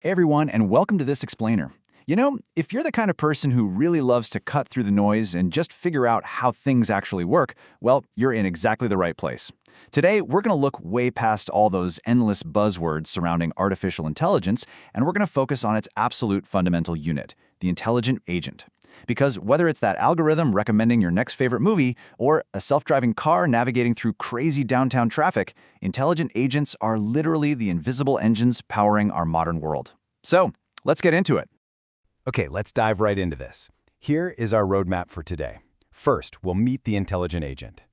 Hey everyone, and welcome to this explainer. If you're the kind of person who really loves to cut through the noise and just figure out how things actually work, well, you're in exactly the right place. Today, we're going to look way past all those endless buzzwords surrounding artificial intelligence, and we're going to focus on its absolute fundamental unit, the intelligent agent. Because whether it's that algorithm recommending your next favorite movie or a self-driving car navigating through crazy downtown traffic, intelligent agents are literally the invisible engines powering our modern world. So, let's get into it. Okay, let's dive right into this. Here is our roadmap for today. First, we'll meet the intelligent agent.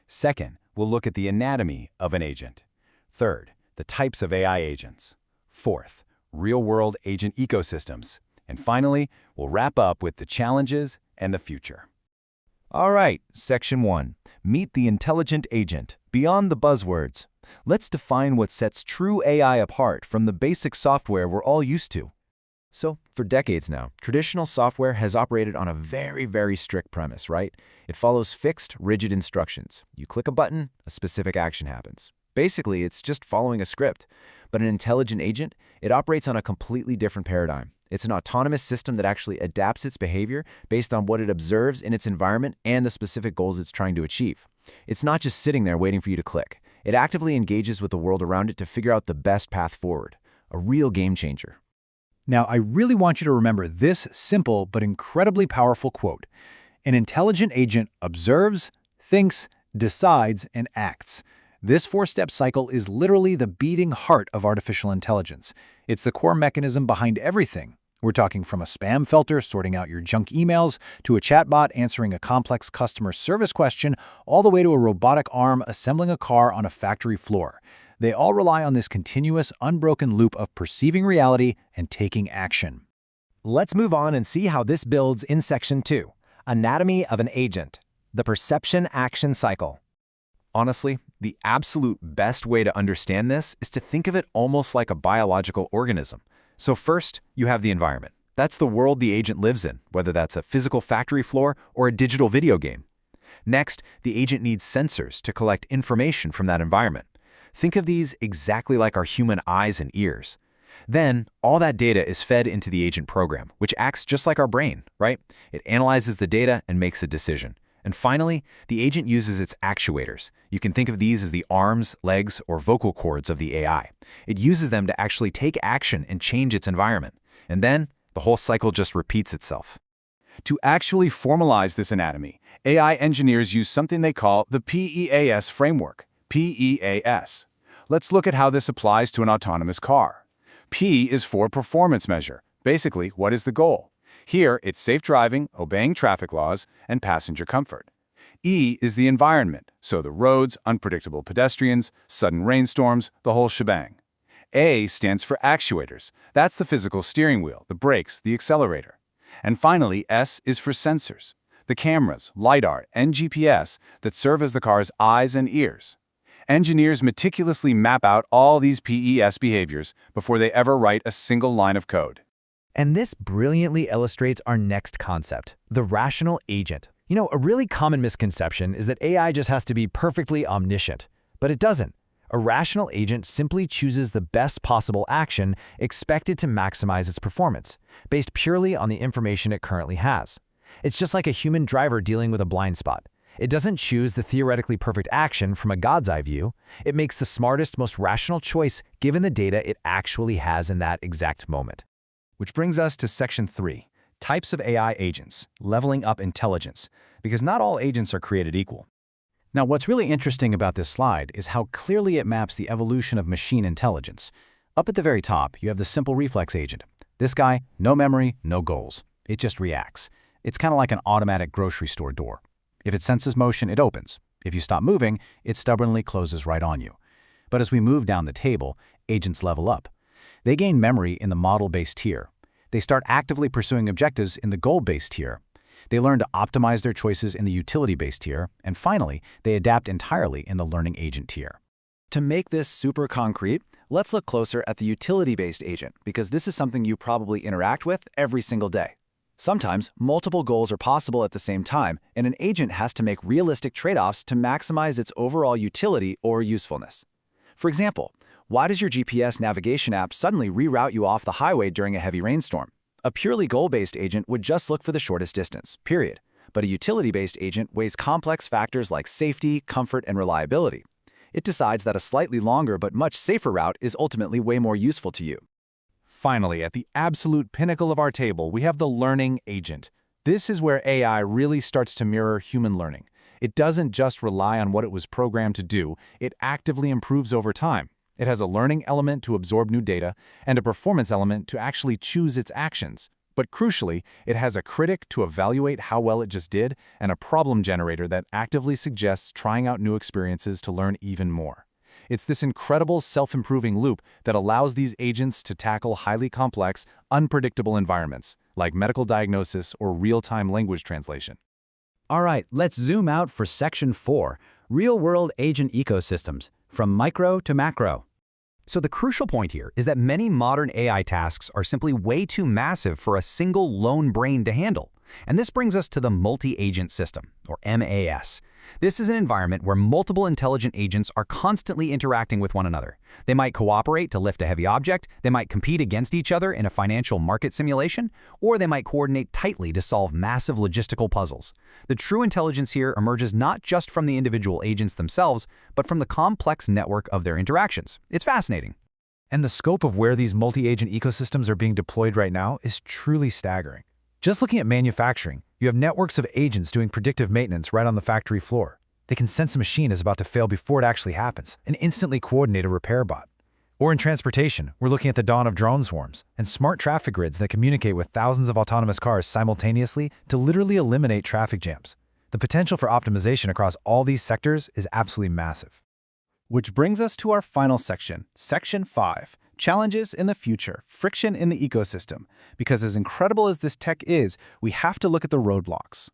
Second, we'll look at the anatomy of an agent. Third, the types of AI agents. Fourth, real-world agent ecosystems. And finally, we'll wrap up with the challenges and the future. All right, Section 1. Meet the intelligent agent. Beyond the buzzwords. Let's define what sets true AI apart from the basic software we're all used to. So, for decades now, traditional software has operated on a very strict premise, right? It follows fixed, rigid instructions. You click a button, a specific action happens. Basically, it's just following a script. But an intelligent agent, it operates on a completely different paradigm. It's an autonomous system that actually adapts its behavior based on what it observes in its environment and the specific goals it's trying to achieve. It's not just sitting there waiting for you to click. It actively engages with the world around it to figure out the best path forward. A real game changer. Now, I really want you to remember this simple but incredibly powerful quote. An intelligent agent observes, thinks, decides, and acts. This four-step cycle is literally the beating heart of artificial intelligence. It's the core mechanism behind everything. We're talking from a spam filter sorting out your junk emails, to a chatbot answering a complex customer service question, all the way to a robotic arm assembling a car on a factory floor. They all rely on this continuous, unbroken loop of perceiving reality and taking action. Let's move on and see how this builds in Section 2, Anatomy of an Agent, the Perception Action Cycle. Honestly, the absolute best way to understand this is to think of it almost like a biological organism. So first, you have the environment. That's the world the agent lives in, whether that's a physical factory floor or a digital video game. Next, the agent needs sensors to collect information from that environment. Think of these exactly like our human eyes and ears. Then, all that data is fed into the agent program, which acts just like our brain, right? It analyzes the data and makes a decision. And finally, the agent uses its actuators. You can think of these as the arms, legs, or vocal cords of the AI. It uses them to actually take action and change its environment. And then, the whole cycle just repeats itself. To actually formalize this anatomy, AI engineers use something they call the PEAS framework. PEAS. Let's look at how this applies to an autonomous car. P is for performance measure. Basically, what is the goal? Here, it's safe driving, obeying traffic laws, and passenger comfort. E is the environment, so the roads, unpredictable pedestrians, sudden rainstorms, the whole shebang. A stands for actuators. That's the physical steering wheel, the brakes, the accelerator. And finally, S is for sensors, the cameras, LiDAR, and GPS that serve as the car's eyes and ears. Engineers meticulously map out all these PES behaviors before they ever write a single line of code. And this brilliantly illustrates our next concept, the rational agent. A really common misconception is that AI just has to be perfectly omniscient. But it doesn't. A rational agent simply chooses the best possible action expected to maximize its performance, based purely on the information it currently has. It's just like a human driver dealing with a blind spot. It doesn't choose the theoretically perfect action from a God's eye view. It makes the smartest, most rational choice given the data it actually has in that exact moment. Which brings us to Section 3, Types of AI Agents, Leveling Up Intelligence, because not all agents are created equal. Now, what's really interesting about this slide is how clearly it maps the evolution of machine intelligence. Up at the very top, you have the simple reflex agent. This guy, no memory, no goals. It just reacts. It's kind of like an automatic grocery store door. If it senses motion, it opens. If you stop moving, it stubbornly closes right on you. But as we move down the table, agents level up. They gain memory in the model-based tier. They start actively pursuing objectives in the goal-based tier. They learn to optimize their choices in the utility-based tier. And finally, they adapt entirely in the learning agent tier. To make this super concrete, let's look closer at the utility-based agent, because this is something you probably interact with every single day. Sometimes, multiple goals are possible at the same time, and an agent has to make realistic trade-offs to maximize its overall utility or usefulness. For example, Why does your GPS navigation app suddenly reroute you off the highway during a heavy rainstorm? A purely goal-based agent would just look for the shortest distance, period. But a utility-based agent weighs complex factors like safety, comfort, and reliability. It decides that a slightly longer but much safer route is ultimately way more useful to you. Finally, at the absolute pinnacle of our table, we have the learning agent. This is where AI really starts to mirror human learning. It doesn't just rely on what it was programmed to do, it actively improves over time. It has a learning element to absorb new data and a performance element to actually choose its actions. But crucially, it has a critic to evaluate how well it just did and a problem generator that actively suggests trying out new experiences to learn even more. It's this incredible self-improving loop that allows these agents to tackle highly complex, unpredictable environments, like medical diagnosis or real-time language translation. All right, let's zoom out for Section 4, Real-World Agent Ecosystems, from micro to macro. So the crucial point here is that many modern AI tasks are simply way too massive for a single lone brain to handle. And this brings us to the multi-agent system, or MAS. This is an environment where multiple intelligent agents are constantly interacting with one another. They might cooperate to lift a heavy object, they might compete against each other in a financial market simulation, or they might coordinate tightly to solve massive logistical puzzles. The true intelligence here emerges not just from the individual agents themselves, but from the complex network of their interactions. It's fascinating. And the scope of where these multi-agent ecosystems are being deployed right now is truly staggering. Just looking at manufacturing, you have networks of agents doing predictive maintenance right on the factory floor. They can sense a machine is about to fail before it actually happens and instantly coordinate a repair bot. Or in transportation, we're looking at the dawn of drone swarms and smart traffic grids that communicate with thousands of autonomous cars simultaneously to literally eliminate traffic jams. The potential for optimization across all these sectors is absolutely massive. Which brings us to our final section, Section 5, Challenges in the Future, Friction in the Ecosystem. Because as incredible as this tech is, we have to look at the roadblocks.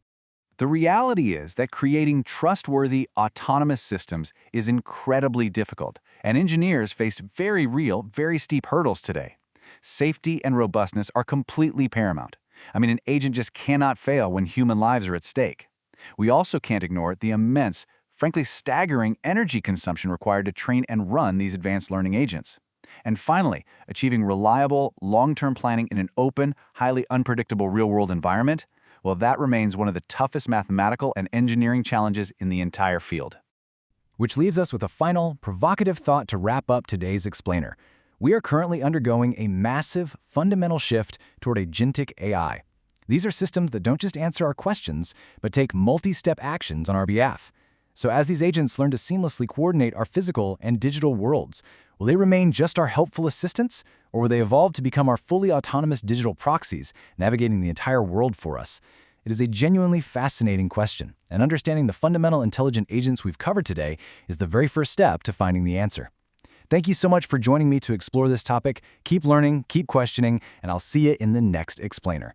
The reality is that creating trustworthy, autonomous systems is incredibly difficult, and engineers face very real, very steep hurdles today. Safety and robustness are completely paramount. I mean, an agent just cannot fail when human lives are at stake. We also can't ignore the immense, frankly staggering energy consumption required to train and run these advanced learning agents. And finally, achieving reliable, long-term planning in an open, highly unpredictable real-world environment, well, that remains one of the toughest mathematical and engineering challenges in the entire field. Which leaves us with a final, provocative thought to wrap up today's explainer. We are currently undergoing a massive, fundamental shift toward agentic AI. These are systems that don't just answer our questions, but take multi-step actions on our behalf. So as these agents learn to seamlessly coordinate our physical and digital worlds, will they remain just our helpful assistants, or will they evolve to become our fully autonomous digital proxies, navigating the entire world for us? It is a genuinely fascinating question, and understanding the fundamental intelligent agents we've covered today is the very first step to finding the answer. Thank you so much for joining me to explore this topic. Keep learning, keep questioning, and I'll see you in the next explainer.